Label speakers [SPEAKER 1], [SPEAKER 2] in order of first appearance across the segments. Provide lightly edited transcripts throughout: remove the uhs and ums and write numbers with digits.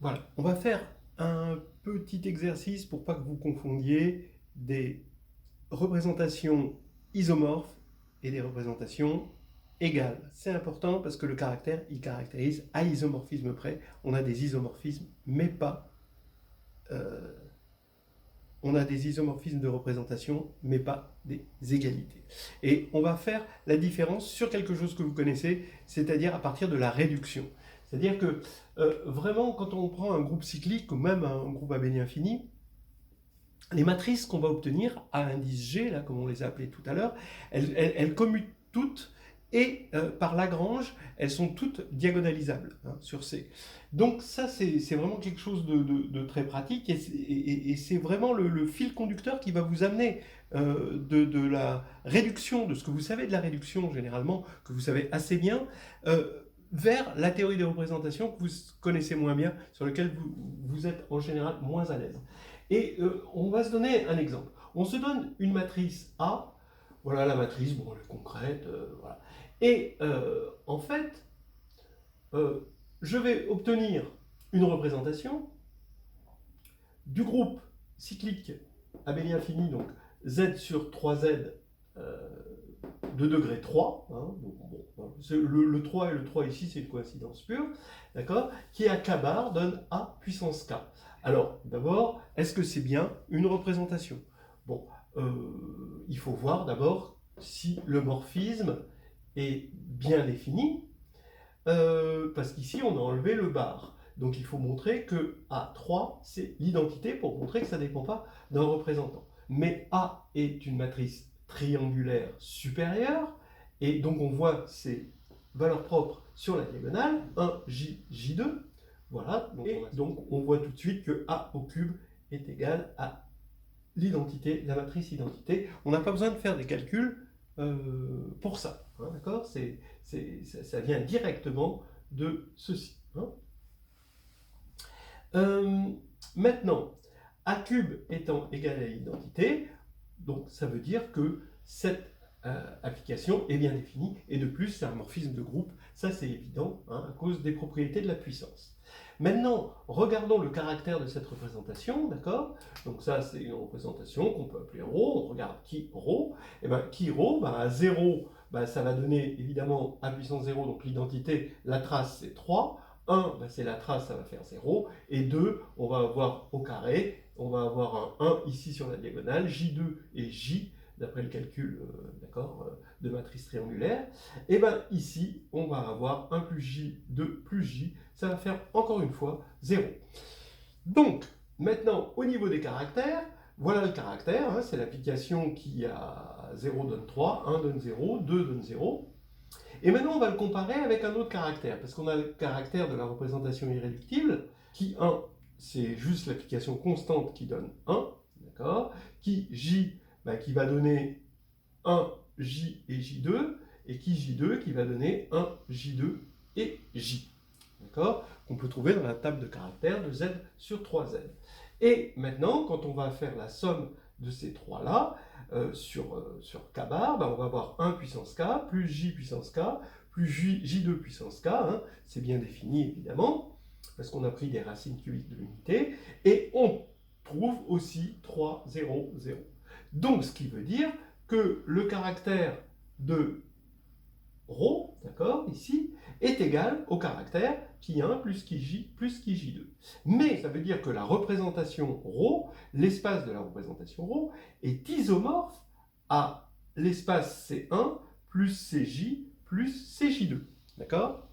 [SPEAKER 1] Voilà, on va faire un petit exercice pour pas que vous confondiez des représentations isomorphes et des représentations égales. C'est important parce que le caractère, il caractérise à isomorphisme près. On a des isomorphismes, mais pas... on a des isomorphismes de représentation, mais pas des égalités. Et on va faire la différence sur quelque chose que vous connaissez, c'est-à-dire à partir de la réduction. C'est-à-dire que vraiment, quand on prend un groupe cyclique ou même un groupe abélien fini, les matrices qu'on va obtenir à l'indice G, là, comme on les a appelées tout à l'heure, elles commutent toutes et par Lagrange, elles sont toutes diagonalisables sur C. Donc ça, c'est vraiment quelque chose de très pratique et c'est vraiment le fil conducteur qui va vous amener de la réduction, de ce que vous savez de la réduction généralement, que vous savez assez bien, vers la théorie des représentations que vous connaissez moins bien, sur laquelle vous êtes en général moins à l'aise. Et on va se donner un exemple. On se donne une matrice A, voilà la matrice, bon elle est concrète, voilà. Et en fait, je vais obtenir une représentation du groupe cyclique abélien fini, donc Z sur 3Z de degré 3, hein, bon, le 3 et le 3 ici c'est une coïncidence pure, d'accord, qui à k bar donne A puissance K. Alors d'abord, est-ce que c'est bien une représentation? Bon, il faut voir d'abord si le morphisme est bien défini, parce qu'ici on a enlevé le bar. Donc il faut montrer que A3 c'est l'identité pour montrer que ça ne dépend pas d'un représentant. Mais A est une matrice triangulaire supérieure, et donc on voit ses valeurs propres sur la diagonale, 1J, J2, voilà, et donc on voit tout de suite que A au cube est égal à l'identité, la matrice identité. On n'a pas besoin de faire des calculs pour ça, hein, d'accord, ça vient directement de ceci. Hein. Maintenant, A cube étant égal à l'identité, donc ça veut dire que cette application est bien définie, et de plus c'est un morphisme de groupe, ça c'est évident, hein, à cause des propriétés de la puissance. Maintenant, regardons le caractère de cette représentation, d'accord? Donc ça c'est une représentation qu'on peut appeler ρ, on regarde qui ρ, et bien qui ρ, ben, à 0, ben, ça va donner évidemment A puissance 0, donc l'identité, la trace c'est 3, 1, ben, c'est la trace, ça va faire 0, et 2, on va avoir au carré, on va avoir un 1 ici sur la diagonale, J2 et J, d'après le calcul de matrice triangulaire. Et bien ici, on va avoir 1 plus J2 plus J, ça va faire encore une fois 0. Donc, maintenant, au niveau des caractères, voilà le caractère, hein, c'est l'application qui a 0 donne 3, 1 donne 0, 2 donne 0. Et maintenant, on va le comparer avec un autre caractère, parce qu'on a le caractère de la représentation irréductible, qui 1, c'est juste l'application constante qui donne 1, d'accord, qui J, bah, qui va donner 1 J et J2, et qui J2 qui va donner 1 J2 et J, d'accord, qu'on peut trouver dans la table de caractères de Z sur 3Z. Et maintenant, quand on va faire la somme de ces trois-là, sur k bar, ben on va avoir 1 puissance k, plus j puissance k, plus j2 puissance k, hein, c'est bien défini évidemment, parce qu'on a pris des racines cubiques de l'unité, et on trouve aussi 3, 0, 0. Donc ce qui veut dire que le caractère de ρ, d'accord, ici, est égal au caractère qui 1 plus qui j plus qui j2. Mais ça veut dire que la représentation ρ, l'espace de la représentation ρ, est isomorphe à l'espace C1 plus Cj plus Cj2. D'accord?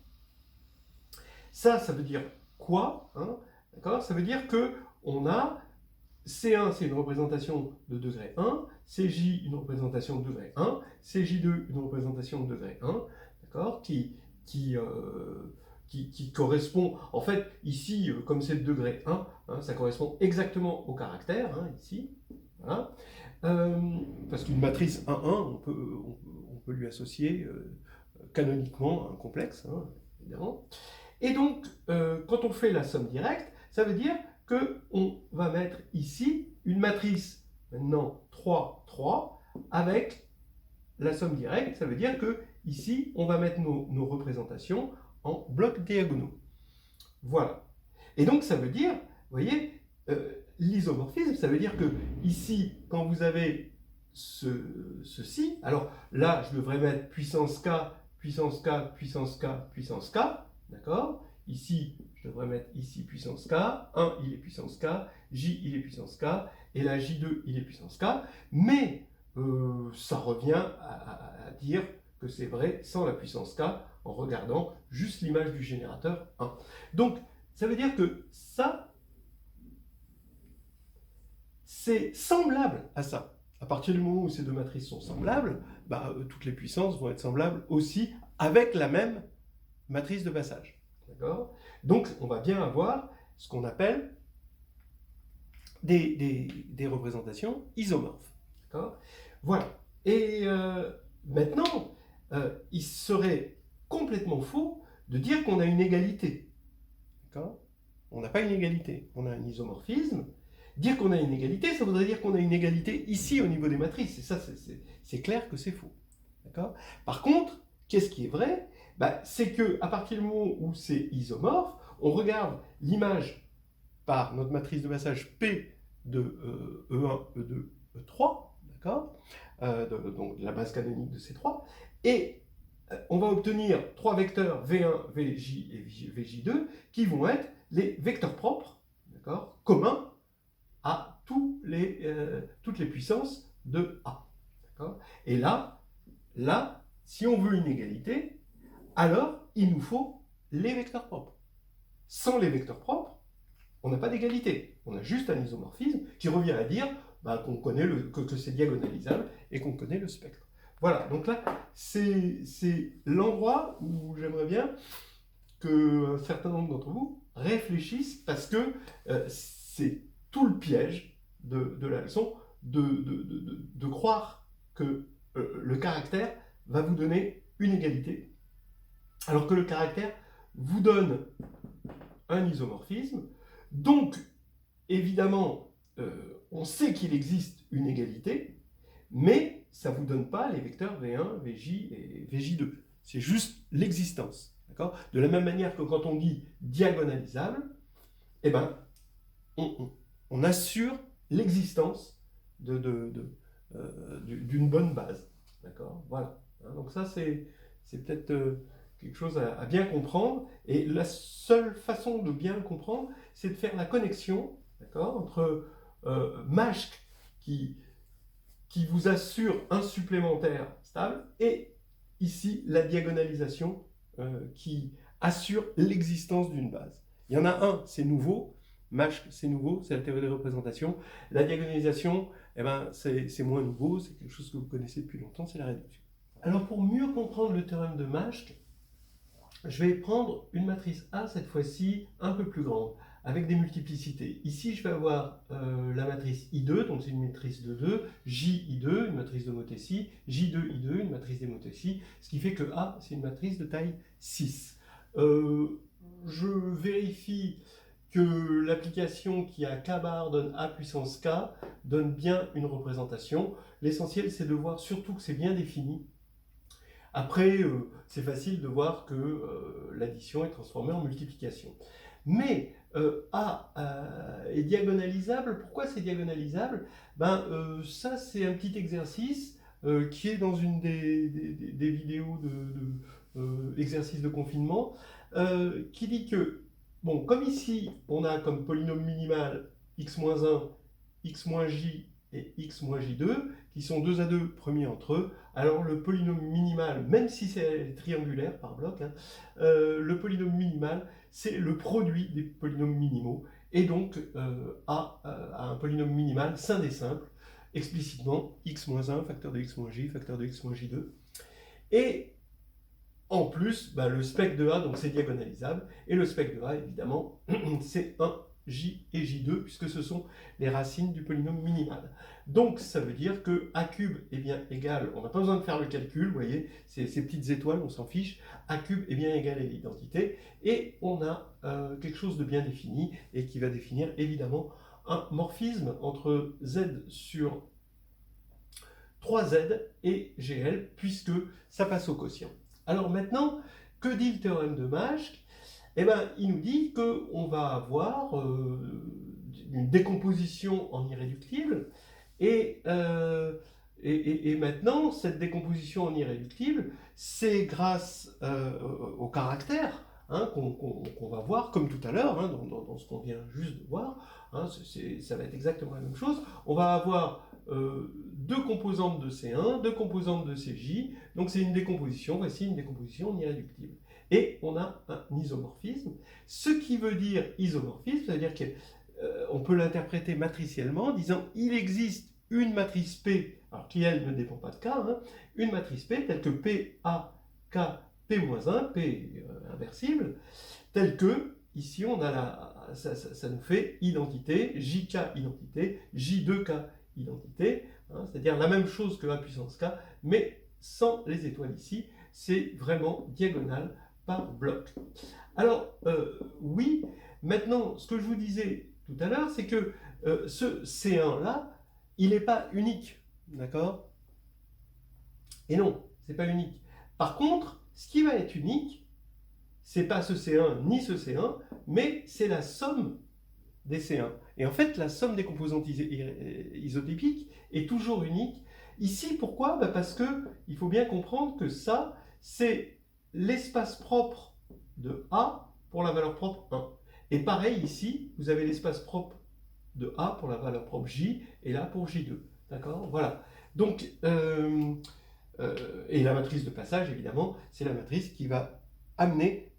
[SPEAKER 1] Ça veut dire quoi, hein? D'accord? Ça veut dire que on a C1, c'est une représentation de degré 1, Cj, une représentation de degré 1, Cj2, une représentation de degré 1, d'accord, qui correspond, en fait, ici, comme c'est le degré 1, hein, ça correspond exactement au caractère, hein, ici, voilà, parce qu'une matrice 1, 1, on peut lui associer canoniquement un complexe, hein, évidemment. Et donc, quand on fait la somme directe, ça veut dire qu'on va mettre ici une matrice, maintenant 3, 3, avec la somme directe, ça veut dire que ici, on va mettre nos représentations en blocs diagonaux. Voilà. Et donc ça veut dire, vous voyez, l'isomorphisme, ça veut dire que ici, quand vous avez ceci, alors là, je devrais mettre puissance K, puissance K, puissance K, puissance K, d'accord? Ici, je devrais mettre ici puissance K, 1 il est puissance K, J il est puissance K, et là J2 il est puissance K, mais ça revient à dire que c'est vrai sans la puissance K en regardant juste l'image du générateur 1. Donc, ça veut dire que ça, c'est semblable à ça. À partir du moment où ces deux matrices sont semblables, toutes les puissances vont être semblables aussi avec la même matrice de passage. D'accord? Donc, on va bien avoir ce qu'on appelle des représentations isomorphes. D'accord? Voilà. Et maintenant, il serait complètement faux de dire qu'on a une égalité. D'accord? On n'a pas une égalité, on a un isomorphisme. Dire qu'on a une égalité, ça voudrait dire qu'on a une égalité ici au niveau des matrices. Et ça, c'est clair que c'est faux. D'accord? Par contre, qu'est-ce qui est vrai? C'est qu'à partir du moment où c'est isomorphe, on regarde l'image par notre matrice de passage P de E1, E2, E3, d'accord, donc la base canonique de ces trois, et on va obtenir trois vecteurs V1, Vj et Vj2 qui vont être les vecteurs propres, d'accord, communs à toutes les puissances de A. Et là, si on veut une égalité, alors il nous faut les vecteurs propres. Sans les vecteurs propres, on n'a pas d'égalité. On a juste un isomorphisme qui revient à dire qu'on connaît que c'est diagonalisable et qu'on connaît le spectre. Voilà, donc là, c'est l'endroit où j'aimerais bien qu'un certain nombre d'entre vous réfléchissent, parce que c'est tout le piège de la leçon de croire que le caractère va vous donner une égalité, alors que le caractère vous donne un isomorphisme. Donc, évidemment, on sait qu'il existe une égalité, mais ça ne vous donne pas les vecteurs V1, Vj et Vj2. C'est juste l'existence. De la même manière que quand on dit diagonalisable, eh ben, on assure l'existence d'une bonne base. D'accord? Voilà. Donc ça, c'est peut-être quelque chose à bien comprendre. Et la seule façon de bien le comprendre, c'est de faire la connexion, d'accord, entre Mashk qui vous assure un supplémentaire stable et ici la diagonalisation qui assure l'existence d'une base. Il y en a un, c'est nouveau. Mashk, c'est nouveau, c'est la théorie des représentations. La diagonalisation, c'est moins nouveau, c'est quelque chose que vous connaissez depuis longtemps, c'est la réduction. Alors pour mieux comprendre le théorème de Mashk, je vais prendre une matrice A, cette fois-ci un peu plus grande, avec des multiplicités. Ici, je vais avoir la matrice I2, donc c'est une matrice de 2, JI2, une matrice d'homothétie, J2I2, une matrice d'homothétie, ce qui fait que A, c'est une matrice de taille 6. Je vérifie que l'application qui a K bar donne A puissance K donne bien une représentation. L'essentiel, c'est de voir surtout que c'est bien défini. Après, c'est facile de voir que l'addition est transformée en multiplication. Mais A est diagonalisable. Pourquoi c'est diagonalisable? Ça, c'est un petit exercice qui est dans une des vidéos d'exercice de confinement, qui dit que, bon, comme ici, on a comme polynôme minimal x-1, x-j et x-j2, qui sont 2 à 2 premiers entre eux. Alors le polynôme minimal, même si c'est triangulaire par bloc, le polynôme minimal, c'est le produit des polynômes minimaux, et donc A a un polynôme minimal scindé simple, explicitement x-1, facteur de x-j, facteur de x-j2. Et en plus, le spectre de A, donc c'est diagonalisable, et le spectre de A, évidemment, c'est 1, J et J2, puisque ce sont les racines du polynôme minimal. Donc ça veut dire que A cube est bien égal, on n'a pas besoin de faire le calcul, vous voyez, ces petites étoiles, on s'en fiche, A cube est bien égal à l'identité, et on a quelque chose de bien défini, et qui va définir évidemment un morphisme entre Z sur 3Z et GL, puisque ça passe au quotient. Alors maintenant, que dit le théorème de Mashk? eh ben, il nous dit qu'on va avoir une décomposition en irréductible, et, et maintenant, cette décomposition en irréductible, c'est grâce au caractère, hein, qu'on va voir, comme tout à l'heure, hein, dans ce qu'on vient juste de voir, hein, ça va être exactement la même chose. On va avoir deux composantes de C1, deux composantes de CJ, donc c'est une décomposition, voici une décomposition en irréductible. Et on a un isomorphisme, ce qui veut dire isomorphisme, c'est-à-dire qu'on peut l'interpréter matriciellement en disant il existe une matrice P, alors qui elle ne dépend pas de K, hein, une matrice P telle que P, A, K, P-1, P inversible, telle que, ici on a ça nous fait identité, JK identité, J2K identité, hein, c'est-à-dire la même chose que A puissance K, mais sans les étoiles ici, c'est vraiment diagonal par bloc. Alors, oui, maintenant, ce que je vous disais tout à l'heure, c'est que ce C1-là, il n'est pas unique, d'accord? Et non, c'est pas unique. Par contre, ce qui va être unique, c'est pas ce C1 ni ce C1, mais c'est la somme des C1. Et en fait, la somme des composantes isotypiques est toujours unique. Ici, pourquoi? Parce qu'il faut bien comprendre que ça, c'est l'espace propre de A pour la valeur propre 1. Et pareil ici, vous avez l'espace propre de A pour la valeur propre J, et là pour J2. D'accord? Voilà. Donc, et la matrice de passage, évidemment, c'est la matrice qui va amener,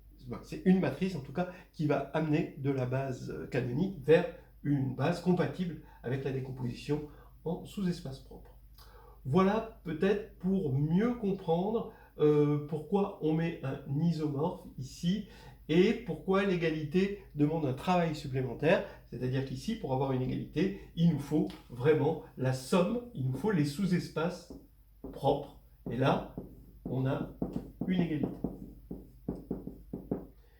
[SPEAKER 1] c'est une matrice en tout cas, qui va amener de la base canonique vers une base compatible avec la décomposition en sous-espace propre. Voilà peut-être pour mieux comprendre pourquoi on met un isomorphe ici et pourquoi l'égalité demande un travail supplémentaire. C'est-à-dire qu'ici, pour avoir une égalité, il nous faut vraiment la somme, il nous faut les sous-espaces propres. Et là, on a une égalité.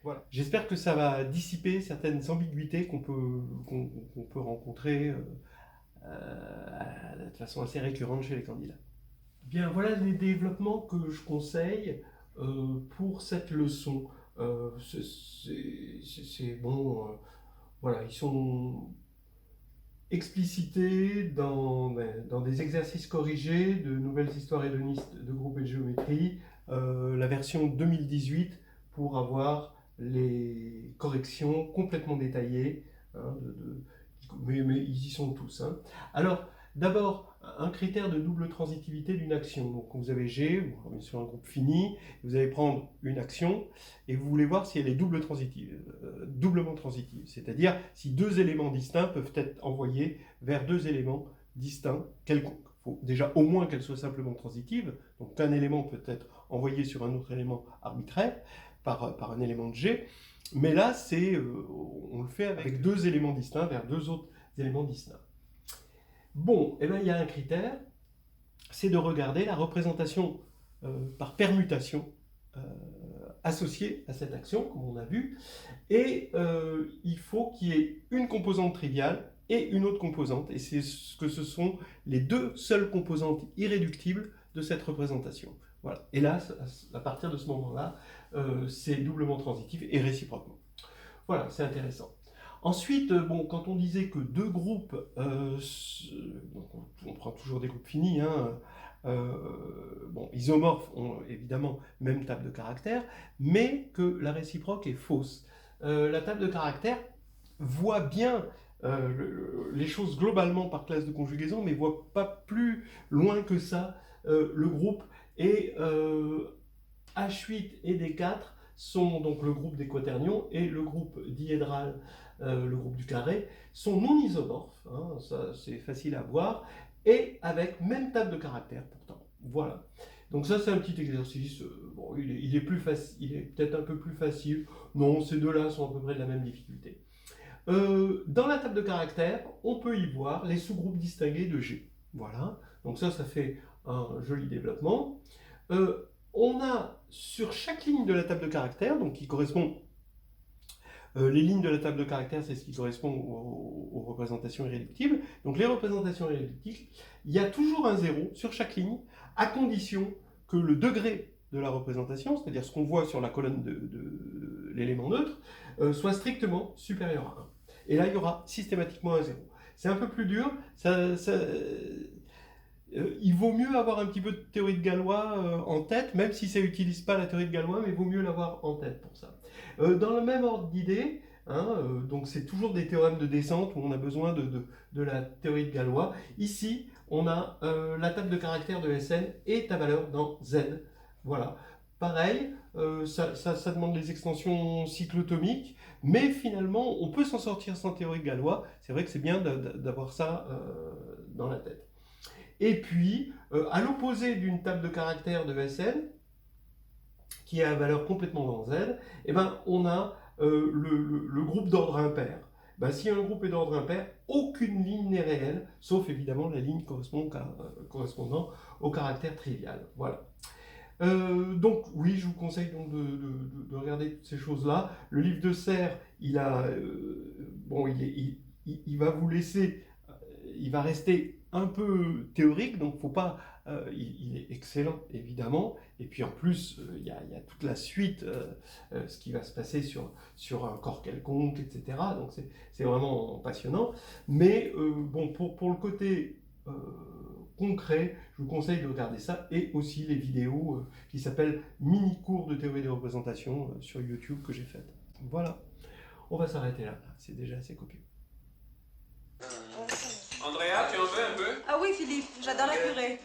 [SPEAKER 1] Voilà. J'espère que ça va dissiper certaines ambiguïtés qu'on peut rencontrer de façon assez récurrente chez les candidats. Bien, voilà les développements que je conseille pour cette leçon. C'est bon, voilà, ils sont explicités dans des exercices corrigés de nouvelles histoires hédonistes de groupes et de géométrie, la version 2018 pour avoir les corrections complètement détaillées, hein, mais ils y sont tous. Hein. Alors, d'abord, un critère de double transitivité d'une action. Donc, vous avez G, vous êtes sur un groupe fini, vous allez prendre une action et vous voulez voir si elle est doublement transitive. C'est-à-dire si deux éléments distincts peuvent être envoyés vers deux éléments distincts quelconques. Il faut déjà au moins qu'elle soit simplement transitive. Donc, un élément peut être envoyé sur un autre élément arbitraire par un élément de G. Mais là, on le fait avec deux éléments distincts vers deux autres éléments distincts. Bon, eh bien, il y a un critère, c'est de regarder la représentation par permutation associée à cette action, comme on a vu, et il faut qu'il y ait une composante triviale et une autre composante, et c'est ce sont les deux seules composantes irréductibles de cette représentation. Voilà. Et là, à partir de ce moment-là, c'est doublement transitif et réciproquement. Voilà, c'est intéressant. Ensuite, bon, quand on disait que deux groupes, donc on prend toujours des groupes finis, hein, bon, isomorphes ont évidemment même table de caractère, mais que la réciproque est fausse. La table de caractère voit bien les choses globalement par classe de conjugaison, mais voit pas plus loin que ça le groupe. Et H8 et D4 sont donc le groupe des quaternions et le groupe diédral, le groupe du carré, sont non isomorphes, hein, ça c'est facile à voir, et avec même table de caractère pourtant. Voilà. Donc ça c'est un petit exercice, bon, il est peut-être un peu plus facile, non, ces deux-là sont à peu près de la même difficulté. Dans la table de caractère, on peut y voir les sous-groupes distingués de G. Voilà, donc ça fait un joli développement. On a sur chaque ligne de la table de caractère, donc qui correspond, les lignes de la table de caractère, c'est ce qui correspond aux représentations irréductibles. Donc les représentations irréductibles, il y a toujours un 0 sur chaque ligne, à condition que le degré de la représentation, c'est-à-dire ce qu'on voit sur la colonne de l'élément neutre, soit strictement supérieur à 1. Et là, il y aura systématiquement un 0. C'est un peu plus dur, il vaut mieux avoir un petit peu de théorie de Galois en tête, même si ça n'utilise pas la théorie de Galois, mais il vaut mieux l'avoir en tête pour ça. Dans le même ordre d'idée, donc c'est toujours des théorèmes de descente où on a besoin de la théorie de Galois. Ici, on a la table de caractères de Sn et ta valeur dans Z. Voilà. Pareil, ça demande les extensions cyclotomiques, mais finalement, on peut s'en sortir sans théorie de Galois. C'est vrai que c'est bien d'avoir ça dans la tête. Et puis, à l'opposé d'une table de caractères de Sn, qui a la valeur complètement dans Z, eh ben, on a le groupe d'ordre impair. Ben, si un groupe est d'ordre impair, aucune ligne n'est réelle, sauf évidemment la ligne correspondant au caractère trivial. Voilà. Donc oui, je vous conseille donc de regarder toutes ces choses-là. Le livre de Serre, il va vous laisser, il va rester un peu théorique, donc faut pas, il est excellent évidemment, et puis en plus il y a toute la suite, ce qui va se passer sur un corps quelconque, etc. Donc c'est vraiment passionnant, mais bon, pour le côté concret, je vous conseille de regarder ça, et aussi les vidéos qui s'appellent mini cours de théorie des représentations sur YouTube que j'ai faites. Voilà, on va s'arrêter là, c'est déjà assez copieux.
[SPEAKER 2] Andrea, tu en veux un peu?
[SPEAKER 3] Ah oui, Philippe, j'adore la purée.